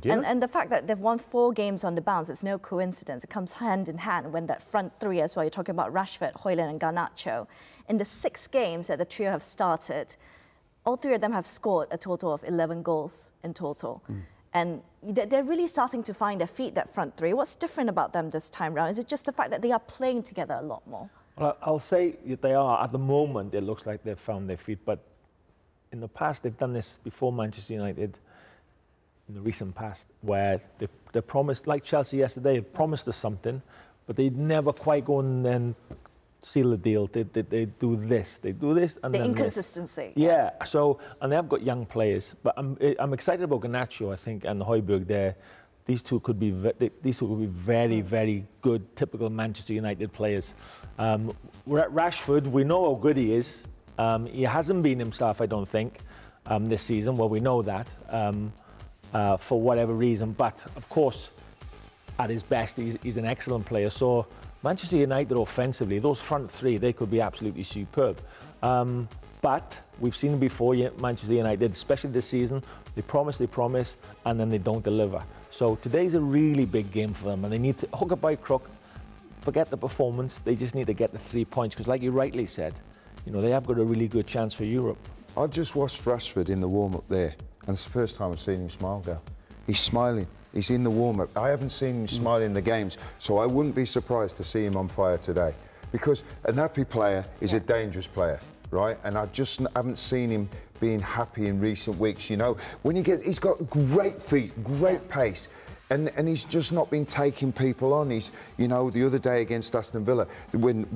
Yeah. And the fact that they've won 4 games on the bounce, it's no coincidence. It comes hand in hand when that front three as well. You're talking about Rashford, Højlund and Garnacho. In the 6 games that the trio have started, all 3 of them have scored a total of 11 goals in total. And they're really starting to find their feet, that front three. What's different about them this time round? Is it just the fact that they are playing together a lot more? Well, I'll say they are. At the moment, it looks like they've found their feet. But in the past, they've done this before Manchester United, in the recent past, where they promised, like Chelsea yesterday, they promised us something, but they'd never quite go and seal the deal. They do this, and the then inconsistency. This. Yeah. So, and they have got young players, but I'm excited about Garnacho, I think, and Højbjerg there. These two could be very, very good, typical Manchester United players. We're at Rashford. We know how good he is. He hasn't been himself, I don't think, this season. Well, we know that for whatever reason. But of course, at his best, he's an excellent player. So Manchester United offensively, those front 3, they could be absolutely superb. But we've seen before, Manchester United, especially this season, they promise, and then they don't deliver. So today's a really big game for them, and they need to hook up by crook, forget the performance, they just need to get the 3 points, because like you rightly said, they have got a really good chance for Europe. I've just watched Rashford in the warm-up there, and it's the first time I've seen him smile, Gal. He's smiling. He's in the warm-up. I haven't seen him smile in the games, so I wouldn't be surprised to see him on fire today. Because a nappy player is a dangerous player, right? And I just haven't seen him being happy in recent weeks, When he's got great feet, great pace, and he's just not been taking people on. He's, the other day against Aston Villa, when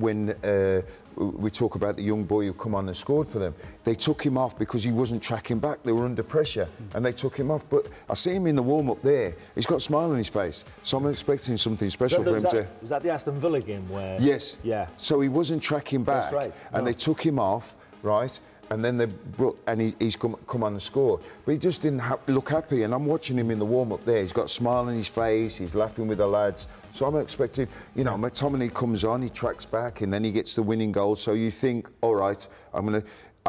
we talk about the young boy who come on and scored for them, they took him off because he wasn't tracking back. They were under pressure, and they took him off. But I see him in the warm-up there. He's got a smile on his face, so I'm expecting something special for him to... Was that the Aston Villa game where... Yes. Yeah. So he wasn't tracking back. That's right. And they took him off, right? And then he's come on and scored. But he just didn't look happy, and I'm watching him in the warm-up there. He's got a smile on his face, he's laughing with the lads. So I'm expecting, McTominay comes on, he tracks back, and then he gets the winning goal. So you think, all right,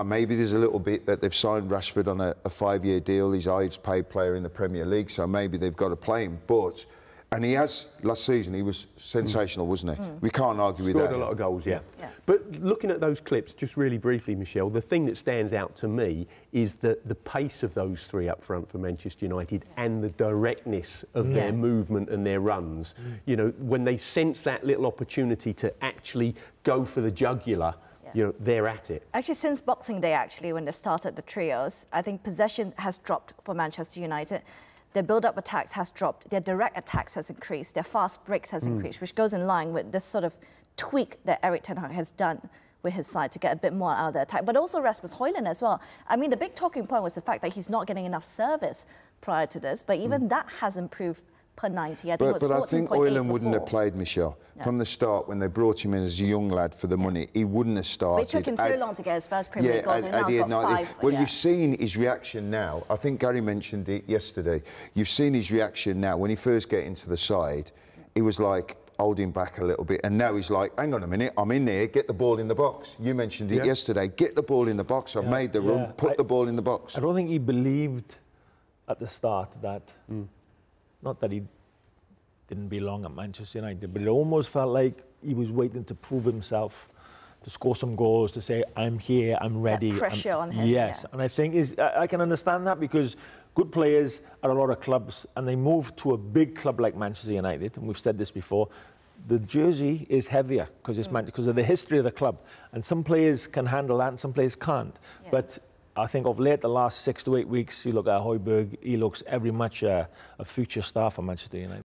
maybe there's a little bit that they've signed Rashford on a 5-year deal. He's our highest paid player in the Premier League, so maybe they've got to play him. But... And he has, last season, he was sensational, wasn't he? We can't argue with that. Scored a lot of goals, yeah. But looking at those clips, just really briefly, Michelle, the thing that stands out to me is the pace of those 3 up front for Manchester United and the directness of their movement and their runs. When they sense that little opportunity to actually go for the jugular, they're at it. Actually, since Boxing Day, when they've started the trios, I think possession has dropped for Manchester United. Their build-up attacks has dropped, their direct attacks has increased, their fast breaks has increased, which goes in line with this sort of tweak that Erik ten Hag has done with his side to get a bit more out of the attack. But also Rasmus Højlund as well. I mean, the big talking point was the fact that he's not getting enough service prior to this, but even that has improved per 90. I think it was 14.8 But I think Højlund wouldn't have played, Michelle. From the start, when they brought him in as a young lad for the money, he wouldn't have started. But it took him so long to get his first Premier League goals, and now he's got 5. Well, you've seen his reaction now. I think Gary mentioned it yesterday. You've seen his reaction now. When he first got into the side, he was like holding back a little bit, and now he's like, hang on a minute, I'm in there, get the ball in the box. You mentioned it yesterday. Get the ball in the box. I've made the run, put the ball in the box. I don't think he believed at the start that, not that he didn't belong at Manchester United, but it almost felt like he was waiting to prove himself, to score some goals, to say, I'm here, I'm ready. That pressure on him. Yes, and I think I can understand that, because good players at a lot of clubs, and they move to a big club like Manchester United, and we've said this before, the jersey is heavier because of the history of the club, and some players can handle that and some players can't. But I think of late, the last 6 to 8 weeks, you look at Højbjerg, he looks every much a future star for Manchester United.